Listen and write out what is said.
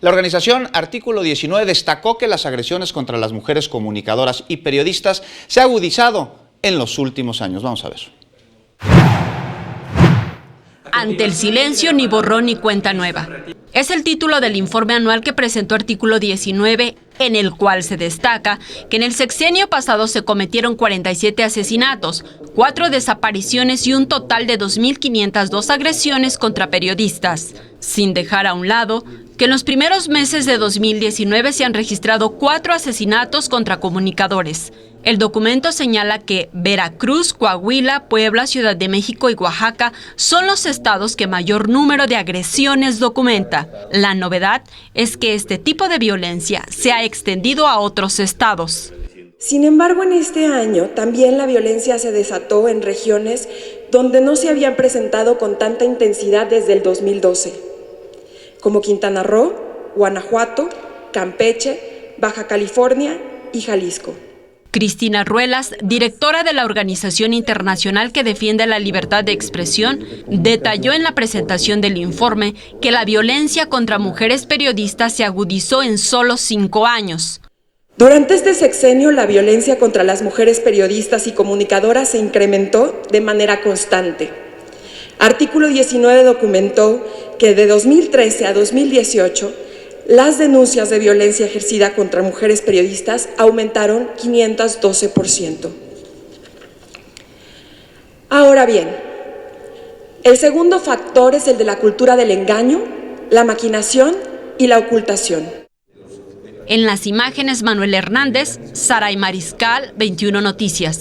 La organización Artículo 19 destacó que las agresiones contra las mujeres comunicadoras y periodistas se han agudizado en los últimos años. Vamos a ver. Ante el silencio, ni borrón ni cuenta nueva. Es el título del informe anual que presentó Artículo 19, en el cual se destaca que en el sexenio pasado se cometieron 47 asesinatos, 4 desapariciones y un total de 2.502 agresiones contra periodistas, sin dejar a un lado que en los primeros meses de 2019 se han registrado 4 asesinatos contra comunicadores. El documento señala que Veracruz, Coahuila, Puebla, Ciudad de México y Oaxaca son los estados que mayor número de agresiones documenta. La novedad es que este tipo de violencia se ha extendido a otros estados. Sin embargo, en este año también la violencia se desató en regiones donde no se habían presentado con tanta intensidad desde el 2012, como Quintana Roo, Guanajuato, Campeche, Baja California y Jalisco. Cristina Ruelas, directora de la organización internacional que defiende la libertad de expresión, detalló en la presentación del informe que la violencia contra mujeres periodistas se agudizó en solo 5 años. Durante este sexenio, la violencia contra las mujeres periodistas y comunicadoras se incrementó de manera constante. Artículo 19 documentó que de 2013 a 2018, las denuncias de violencia ejercida contra mujeres periodistas aumentaron 512%. Ahora bien, el segundo factor es el de la cultura del engaño, la maquinación y la ocultación. En las imágenes, Manuel Hernández, Saray Mariscal, 21 Noticias.